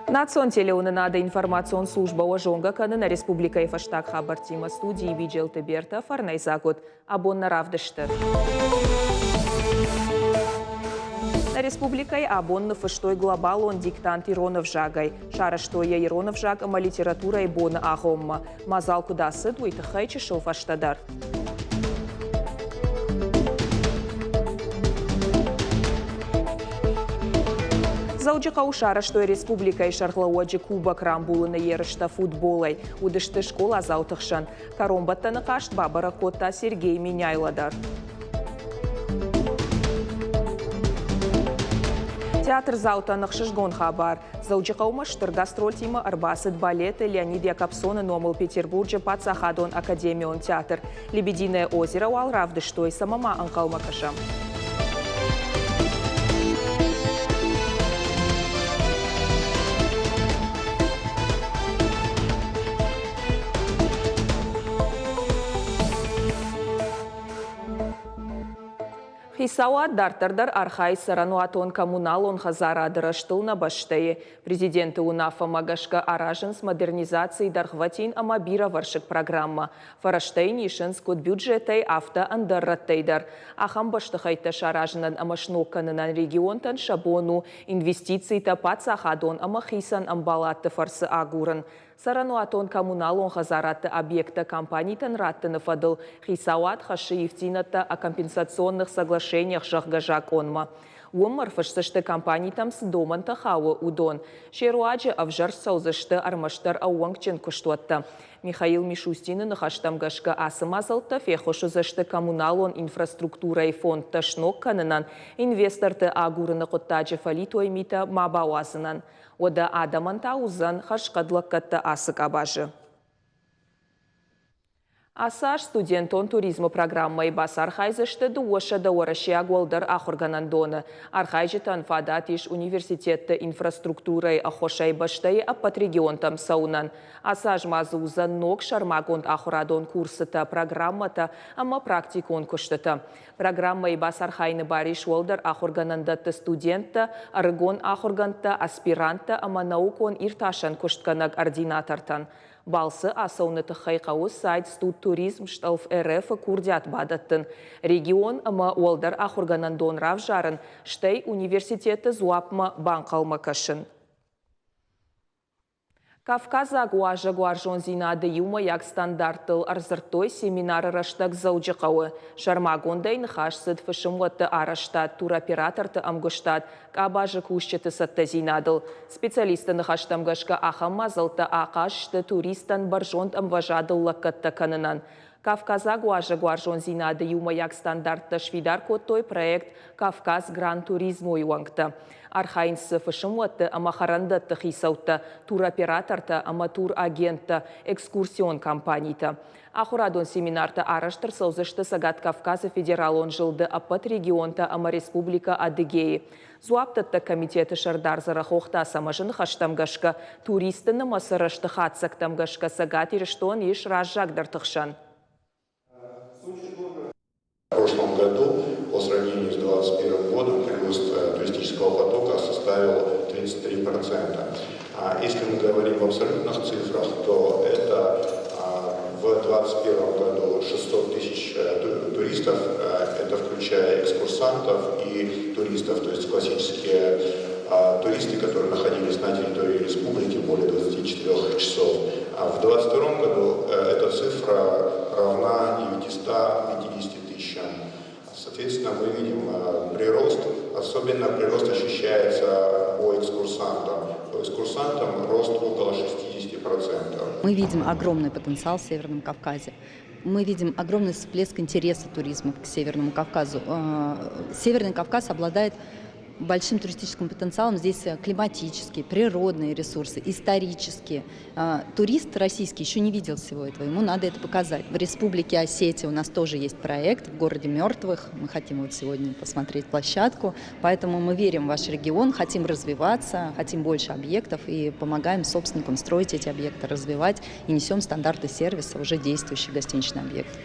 Национ телеунынады информацион служба ожонга канына республика ефаштаг хабартима студии виджелты берта фарнайзагут абонна равдыштыр. На республикой абонны фыштой глобал он диктант Иронов жагай. Шара что я Иронов жаг ама литература и бона агомма. Мазал куда сыд уйтахайчи шофаштадар. Заучика шара что республика и шарлауаджи кубок рамбулына ерышта футболай. Удышты школа заутахшан. Каромбаттаны кашт бабара котта Сергей Миняйладар. Театр заутанық шыжгон хабар. Заучықаума штыр гастроль тима арбасыд балеты Леонид Якобсона номыл Петербурге Пацахадон Академион театр. Лебединое озеро уалравды что и самама анкалмакаша. Хисауат дартардар архай сарануатон коммунал он хазарадыра штылна баштае. Президенты унафа магашка аражен с модернизацией дархватин амабира варшик программа. Фараштейн ишенскут бюджетай авто андарраттайдар. Ахам баштахайта шаражнан амашноканынан регионтан шабону инвестиций та пацахадон амахисан амбалатты фарсы агуран. Сарануатон коммунал он хазаратты объекта компаний танраттыны фадыл. Хисауат хашиевтината о компенсационных соглашениях жахгажак онма. Уомар фашсышты компаний там с доман тахауы удон. Шеруаджи авжар саузышты армаштар ауангчен куштуатта. Михаил Мишустины нахаштам гашка асымазалта фехошу зашты коммунал он инфраструктура и фонд ташнок канынан инвесторты агурыны коттаджи фалитой мита мабауазынан. Ода адаманта узан хашкадлаккатта асык абажы. Асаш студентон туризма программай бас архайзышты дуоша даораши агуалдар ахорганандоны. Архайжы танфадат иш университетті инфраструктурай ахошай баштай аппат регионтам саунан. Асаш мазы узан ног шармагонд ахорадон курсыта программата, ама практикон куштыта. Программай бас архайны бариш уалдар ахорганандатты студентті, арыгон ахорганта, аспиранта, ама наукон ирташан куштканаг ординатортан. Балсы асауныты хайқауы сайт студ туризм шталф РФ курдят бадаттын. Регион ама уалдар ахурганандон рав жарын, штай университеті зуапма банқалма кашын. Кавказа гуажа гуаржон зинады юма як стандарттыл арзыртой семинары раштак заучықауы. Шармагондай нахашсыд фышымуатты араштат, туроператорты амгуштат, кабажы кушчеты сатты зинадыл. Специалисты нахаштамгашка ахаммазылты ақашты туристан баржонт амважадыл лаккатты канынан. Кавказа гуажа гуаржон зинады юма як стандартты швидар коттой проект Кавказ Гран Туризму юангты. Архайнсы фышымуатты амахарандатты хисаутты, туроператорты, аматур агентты, экскурсион компанийты. Ахурадон семинарты араштыр саузышты Сагат Кавказа федералон жылды аппат регионта ама республика Адыгеи. Зуаптатты комитеті шардарзара хоқта самажын хаштамгашка, туристыны масырышты хатсактамгашка Сагат ирштон иш разжагдар тықшан. В прошлом году, по сравнению с 2021 годом, прирост туристического потока составил 33%. Если мы говорим в абсолютных цифрах, то это в 2021 году 600 тысяч туристов, это включая экскурсантов и туристов, то есть классические туристы, которые находились на территории республики более 24 часов. В 2022 году эта цифра равна 950 тысячам. Соответственно, мы видим прирост, особенно прирост ощущается по экскурсантам. По экскурсантам рост около 60%. Мы видим огромный потенциал в Северном Кавказе. Мы видим огромный всплеск интереса туризма к Северному Кавказу. Северный Кавказ обладает большим туристическим потенциалом. Здесь климатические, природные ресурсы, исторические. Турист российский еще не видел всего этого, ему надо это показать. В Республике Осетия у нас тоже есть проект в городе Мертвых. Мы хотим вот сегодня посмотреть площадку, поэтому мы верим в ваш регион, хотим развиваться, хотим больше объектов и помогаем собственникам строить эти объекты, развивать и несем стандарты сервиса уже действующих гостиничных объектов.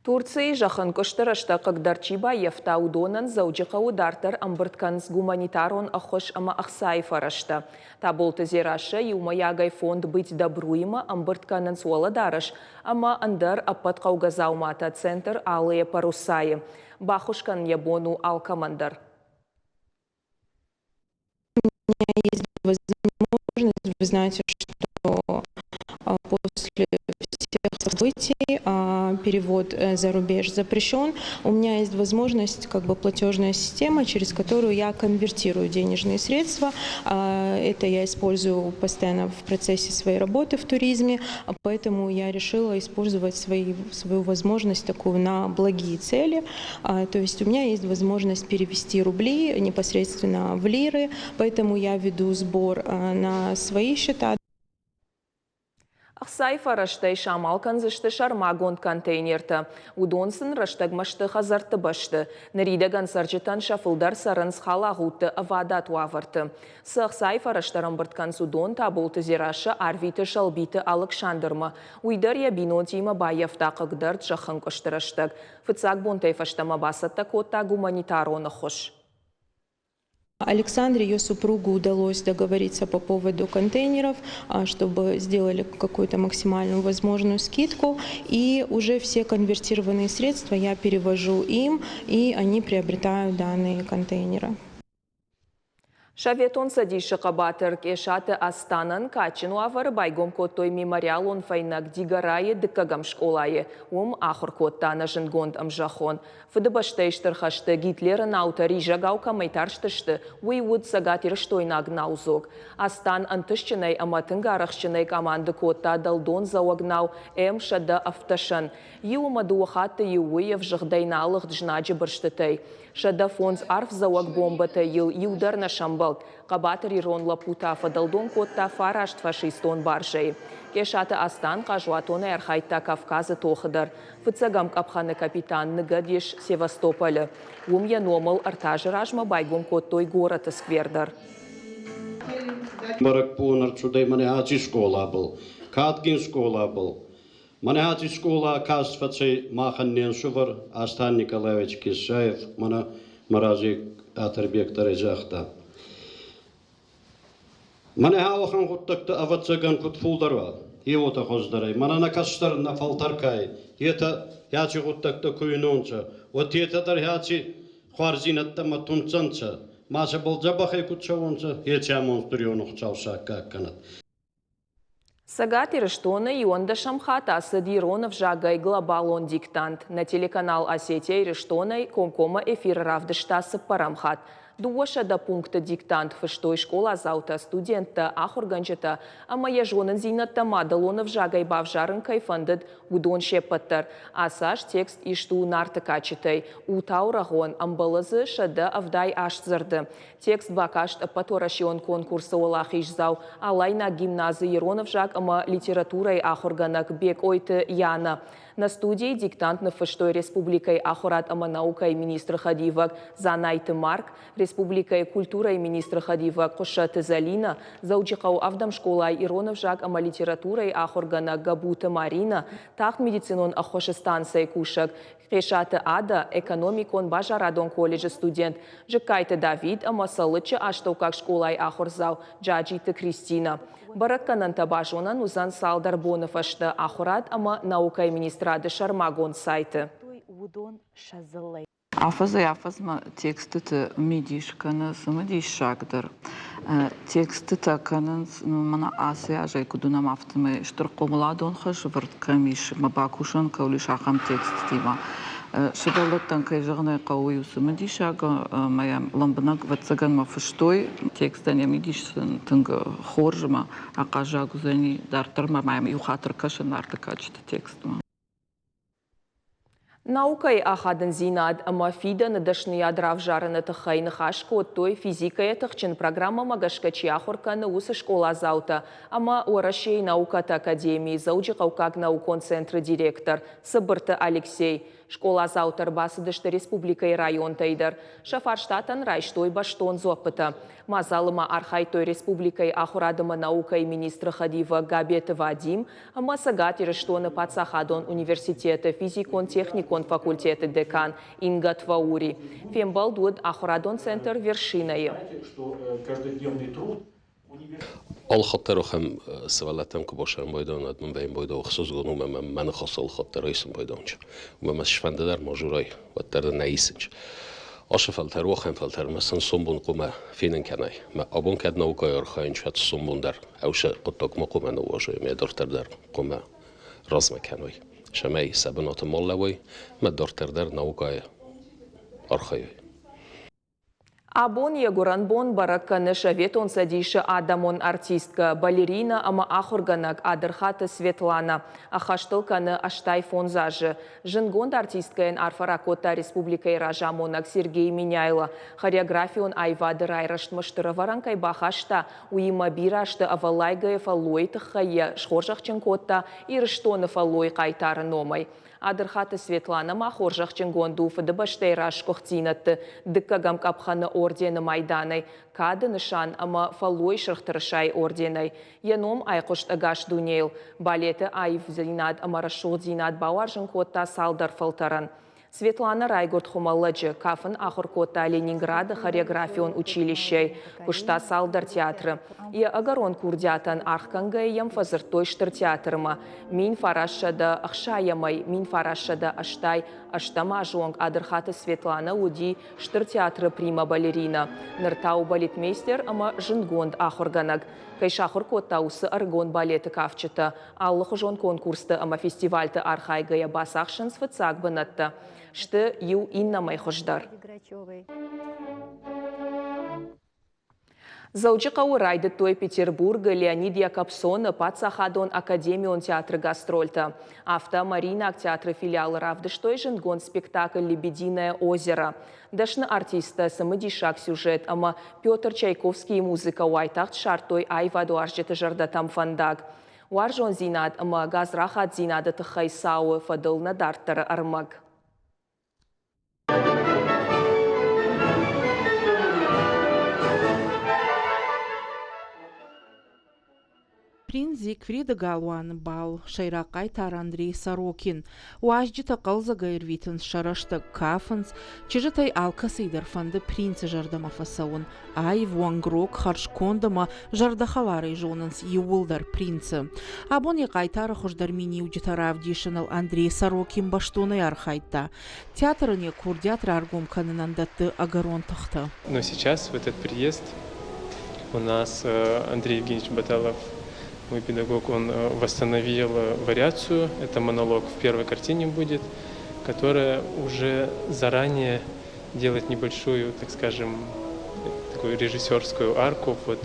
Турции жақын күштірішті қығдарчиба ефта удонын заужиқа удартыр амбыртканс гуманитарон ахош ама Ақсаев арашты. Та болты зерашы юмаягай фонд быть добруима амбыртканын суалы дарыш, ама андыр аппат қауғазаумата центр алые парусайы. Бахушкан ебону алкамандар. Есть возможность, вы знаете, что после всех событий перевод за рубеж запрещен. У меня есть возможность, платежная система, через которую я конвертирую денежные средства. Это я использую постоянно в процессе своей работы в туризме, поэтому я решила использовать свою возможность такую на благие цели. То есть у меня есть возможность перевести рубли непосредственно в лиры, поэтому я веду сбор на свои счета. Ақсаев араштай шамал канзышты шармагонд контейнерті. Удонсын раштагмашты хазарты башты. Наридаган сарчытан шафылдар сарынс халагуты авада туавырты. Ақсаев араштаран бұрткан судон таболты зерашы арвиты шалбиты Александрма. Уйдар я бинотима баяфта қығдар жақын көштіраштаг. Фыцак бонтай фаштама басатта котта гуманитароны хош. Александре, ее супругу, удалось договориться по поводу контейнеров, чтобы сделали какую-то максимальную возможную скидку. И уже все конвертированные средства я перевожу им, и они приобретают данные контейнеры. Шаветон садиши қабатыр кешаты астанын качыну авары байгом коттой мемориал он файнак дигарайы дыккагам школайы. Ахыр коттаны жынгонд амжахон. Фыдыбаштайштыр хашты Гитлерын аутари жагау камайтарштышты. Уйвуд сагатирштойнаг наузок. Астан антышчынай аматын гарахчынай команды котта далдон зауагнау шада авташын. Юумаду уахатты юуев жығдайналық джнаджы бірштытай. Шада фонз арф зауаг бомбата юдар на шамбалт. Қабатыр ирон лапута фадалдон котта фарашт фашистон баржай. Кешаты астан қажуатоны әрхайтта Кавказы тоқыдар. Фыцагам капханы капитан Ныгадеш Севастополі. Умья номал артажыражма байгом коттой гораты сквердар. Марак пунар чудай манехачи школа был, Каткин школа был. Манехачи школа касфацей маханнен шувар Астан Николаевич Кисаев, мана марази Атарбек Тарежахта. Манехавахан хуттакта аватсаган кутфулдарва, иота хоздарай. Манана каштар на фалтаркай, ета ячи хуттакта куйнонча, вот ета дар ячи хварзинатта матунцанча. Маша был забахай кутчавонча, яча монстрионух чаушака канат. Сагат Ириштона и онда шамхата Асадиронов жагай глобалон диктант. На телеканал Осетия Ириштона комкома эфир равдыштасы парамхат. Дуоша да пункта диктант фыштой школа заута студентта ахурганчата, ама яжонын зинатта мадалонов жагай бавжарын кайфандыд удон шепаттар. Асаш текст ишту нарты качетай. Утаурагон амбалызы шада авдай ашзырды. Текст бакашт паторашион конкурса олахиш зау алайна гимназы Иронов жаг ама литературой ахурганак бек ойты яна. На студии диктант на фыштой республикой Ахурат ама наукой министр Хадивак Занайты Марк, республикой культурой министр Хадивак Кушаты Залина, заучикау авдам школа Иронов жак ама литературой Ахургана Габута Марина, тахт медицинон ахоши станция Кушак, Хешаты Ада, экономикон Бажарадон колледжа студент, Жекайте Давид ама салычы аштовкак школай Ахурзау, Джаджиты Кристина. Баракканан табажонан узан салдарбонов ашты Ахурат ама наукай министрады Шармагон сайты. Афазма тексты медишканы самодишагдар. Тексты таканын мана Асия жай кудунам автомы штуркомладон хаш варткамиш мабакушан каулиш ахам текст тима. Шедалаттан кайжагнай кауyu самодишага моя ламбанак ватсаган мафыштой текстан я медишсан тынга хоржма акажагу зани дартырма моя юхатыр кашан артыкачты текстма. Наукай ахадын зинад, ама фида надашны ядрав жарыны тахайны хашко оттой физикая тахчин программа магашкачи ахурканы усы школа заута, ама уарашей науката академии зауджи каукак наукон центры директор Сыбырты Алексей. Школа заутар басыдышты республикай район тайдыр. Шафарштатан райштой баштон зопыта. Мазалыма архайтой республикай ахурадыма наукай министры Хадива Габет Вадим, масагат ирештоны Пацахадон университеты физикон-техникон факультеты декан Инга Тваури. Фембал дуд ахурадон центр вершиной. الخطرهم سوالتهم كباشرم بايدان ادمن بين بايدا وخصوص قانون من خاص الخطر رئيس بايدانش وما شفنده در ماجورای و در نایسنج آش فلتر و خم فلتر مثلا سومبون قوم فینن کنای ما آبون کد نوکای آرخاین شد سومبون در اوش قطعک ما قوم نواجه می دارتر در قوم راز مکنای شمای سبنات مال لوی ما دارتر در نوکای آرخای Абон егуранбон баракканы шаветон садиша адамон артистка, балерина ама ахурганак адырхата Светлана, ахаштылканы аштай фонзажы. Жынгонд артисткаен арфаракота республикай ражамонак Сергей Миняйла. Хореографион айвады райраштмыштыры варанкай бахашта, уима бирашты авалайгая фалой тахая шхоржахченкота и рыштоны фалой кайтары номай. Адырхаты Светлана махоржах ченгонду фадыбаштай рашкохтинатты, дыккагам капханы ордені майданай, кады нышан ама фалой шырхтырышай орденай. Яном айқошт агаш дунейл, балеті айв зинад ама рашуғ зинад бауаржын котта салдар фалтаран. Светлана Райгорд Хумалладжы, кафын Ахуркота Ленинграда хореографион училищей, кушта салдар театры. И агарон курдятан архкангай ям фазыртой штыр театрыма. Мин фарашада ахшаямай, мин фарашада аштай, аштама жонг адырхаты Светлана уди штыр театры прима балерина. Ныртау балетмейстер ама жынгонд ахурганаг. Кайшахур коттаусы аргон балеты кавчыта. Аллаху жон конкурсты ама фестивальты архайгая басахшын свыцак бынатты. Шты ю иннамай хождар. Заучикау райды той Петербурга Леонид Якобсон Пацахадон Академион театры гастрольта. Авто Марина театры филиалы равдыштой жынгон спектакль «Лебединое озеро». Дашны артиста самыдишак сюжет, ама Петр Чайковский музыка уайтахт шартой айваду аржеты жардатам фандаг. Уаржон зинад, ама газрахат зинады тыхайсауы фадылна дарттары армаг. Принц Зигфрида Галуан бал, Шайракай тар Андрей Сорокин, Уажджи тақал загайрвитын шараштаг кафанс, чижатай алкасыйдар фанды принца жардамафасауын, ай вуангрок харшкондама жардахаларай жонанс юулдар принца. Абон якайтары хождар мини уджитаравдишинал Андрей Сорокин баштоны архайта. Театрыне курдят раргум канынандаты агарон тахта. Но сейчас в этот приезд у нас Андрей Евгеньевич Баталов, мой педагог, он восстановил вариацию, это монолог в первой картине будет, которая уже заранее делает небольшую, так скажем, такую режиссерскую арку вот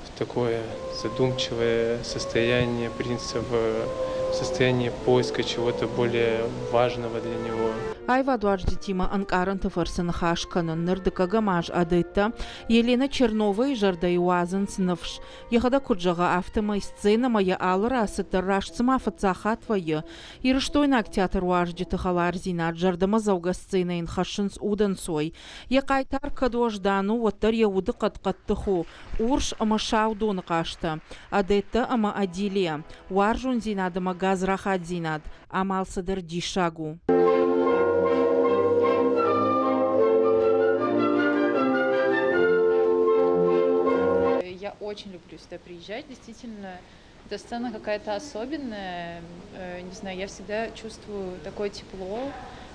в такое задумчивое состояние принца, в состояние поиска чего-то более важного для него. Айва Эдуард Тима Анкаранты фарсын хашканын нырдыкагамаж адыйта Елена Чернова и жардай уазын сынывш. Ехада куджага автомай сцена моя алыра асытыр рашцыма фацахатвайы. Ирыштойнак театр уажджи тыхалар зинат жардама зауга сценайын хашынс удан сой. Якайтар кадуаждану ваттар яуды каткаттыху. Урш ама шаудоны кашты. Адыйта ама адилия. Уаржун зинадыма газрахат зинат. Амалсыдыр дишагу. Я очень люблю сюда приезжать, действительно, эта сцена какая-то особенная, не знаю, я всегда чувствую такое тепло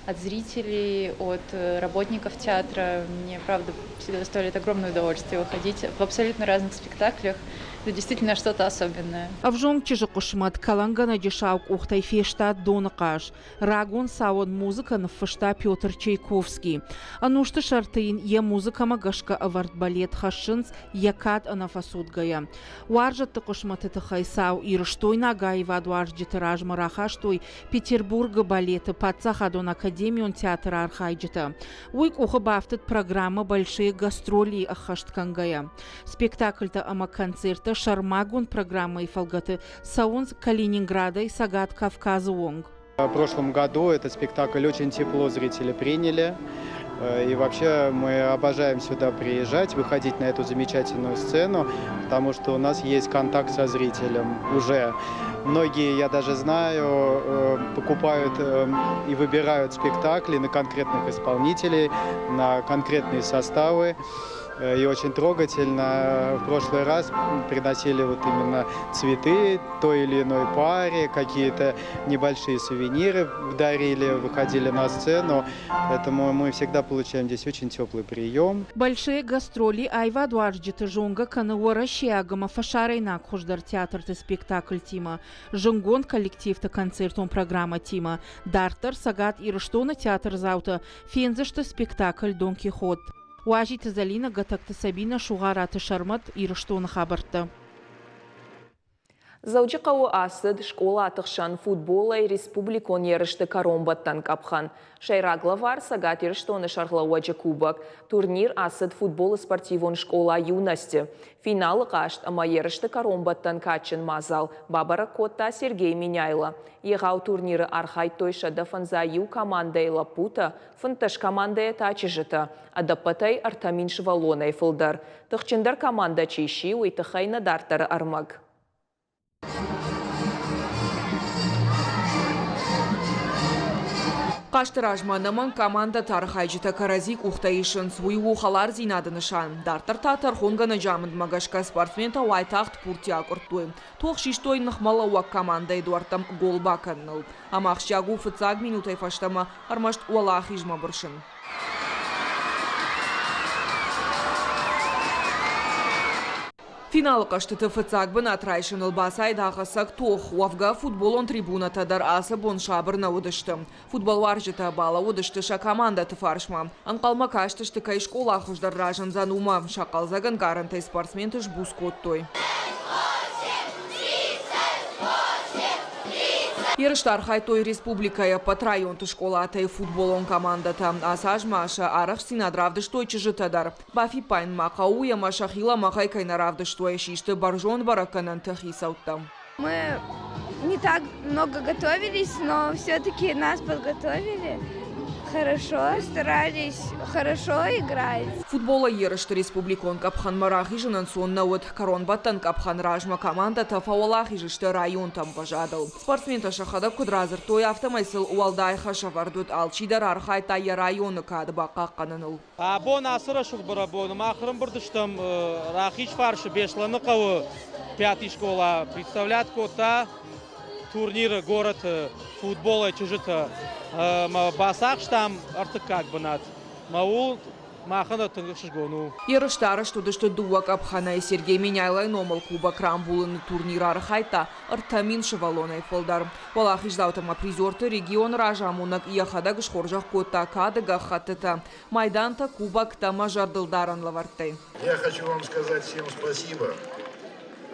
от зрителей, от работников театра. Мне, правда, всегда доставляет огромное удовольствие выходить в абсолютно разных спектаклях. Это действительно что-то особенное. Авжон чижыкушмат калангана дешаук ухтай фештат доныкаш. Рагон сауан музыка нафышта Петр Чайковский. Анушты шартыин е музыка магашка аварт балет хашынс якат анафасудгая. Уаржат тыкушмат тыхай сау ирыштой нагаева дуаржди тираж марахаштой Петербурга балеты Пацахадон Академион театра архайджита. Уйк уха бафтат программа «Большие гастроли» ахашткангая. Спектакль-то ама концерта Шармагун программой фалгаты Саунс Калининграда и Сагат Кавказа Вонг. В прошлом году этот спектакль очень тепло зрители приняли. И вообще мы обожаем сюда приезжать, выходить на эту замечательную сцену, потому что у нас есть контакт со зрителем уже. Многие, я даже знаю, покупают и выбирают спектакли на конкретных исполнителей, на конкретные составы. И очень трогательно. В прошлый раз приносили вот именно цветы той или иной паре, какие-то небольшие сувениры дарили, выходили на сцену. Поэтому мы всегда получаем здесь очень теплый прием. Большие гастроли айва дуарджиты жонга канауара шиагама фашарайнак хуждар театр-то спектакль тима. Жонгон коллектив-то концертом программа тима. Дартер сагат ирштона театр заута. Фензешта спектакль Дон Кихот. Уажиты Залина гатакты Сабина шугараты шармат ирштона хабарты. Заучықауы асыд школа атықшан футбола и республикон ерішті коромбаттан капхан. Шайраглавар сагат еріштоны шарглауаджы кубок. Турнир асыд футбол спортивон школа юности. Финалы қашт ама ерішті коромбаттан качын мазал. Бабара Котта Сергей Миняйла. Егау турниры архай тойша дафанзаю командайла пута, фынтыш командая тачыжыта. Адаппатай Артамин Швалонай фылдар. Тұқчындар команда чейши уйтықайна дартары армаг. Қаштыражманымын команда тархайжыта каразик ухтаишын суй ухалар зинады нышан. Дартарта тархонганы жамынд магашка спортсмента уайтахт пуртия куртуй. Тоқ шиштой нахмала уак команда Эдуардам гол баканныл. Амақшягу фыцаг минутай фаштама армашт уалах ижма бұршын. Финал қашты фыцаг бін атрайшын ылбасай дағысак тоқ. Уавга футболон трибуната дар асы бон шабырна удышты. Футбол варжыта бала удыштыша команда тыфаршма. Анқалма каштышты кай школа хуждар ражын занума. Шақалзаган гарантай спортсментыш бускоттой. Ерыштар хайтой республикая под районты школа атай футболон командата. Асаж маша арах синадравды что чижитадар. Бафи пайн мақауя машахила мақай кайнаравды что шишты баржон бараканан тахисаутта. Мы не так много готовились, но все-таки нас подготовили. Хорошо, старались хорошо играть. Футбола ерышты республикон капхан марахи жинан сонна от коронбаттан капхан ражма команда тафауалахи жишты район там пожадал. Спортсмен шахада кудразыр той автомайсыл уалдай хашавардут алчидар архай тайя районы кады баққа қаныныл. Бон асыра шук барабон, махрым бұрдыштым рахиш фаршы бешланы қауы пятый школа представлят кота турниры город футбола чужита. Басақ штам артық как бы над. Маул махана тыңғышыш гону. Ерыштары штудышты дуа капхана Сергей Миняйлай номал куба крамбулыны турнир архайта Артамин Швалонай фылдар. Валах иждаутама призорты регион ражамунак яхада гышхоржах кота кадыга хатыта. Майданта кубак тама жардылдаран лавартай. Я хочу вам сказать всем спасибо.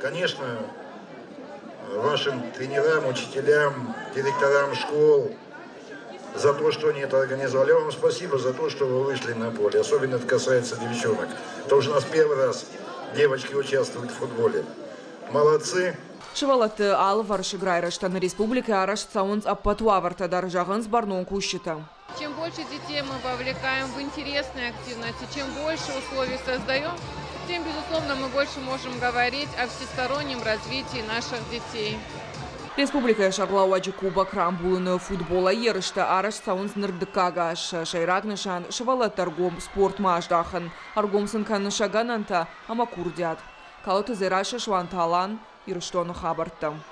Конечно, вашим тренерам, учителям, директорам школ за то, что они это организовали. Вам спасибо за то, что вы вышли на поле. Особенно это касается девчонок. Потому что у нас первый раз девочки участвуют в футболе. Молодцы. Шывалаты алвар шыграйрышта на республике араш цаунц аппатуаварта даржаган с барнон кущита. Чем больше детей мы вовлекаем в интересные активности, чем больше условий создаем, тем, безусловно, мы больше можем говорить о всестороннем развитии наших детей. Республика Шарлауаджи Куба крамбулыны футбола ерышта араш саунс нырдыкагаш шайрагнышан шывала торгом спорт маждахан аргомсын канышагананта ама курдят. Калоты зераша шванталан ерыштоны хабарттам.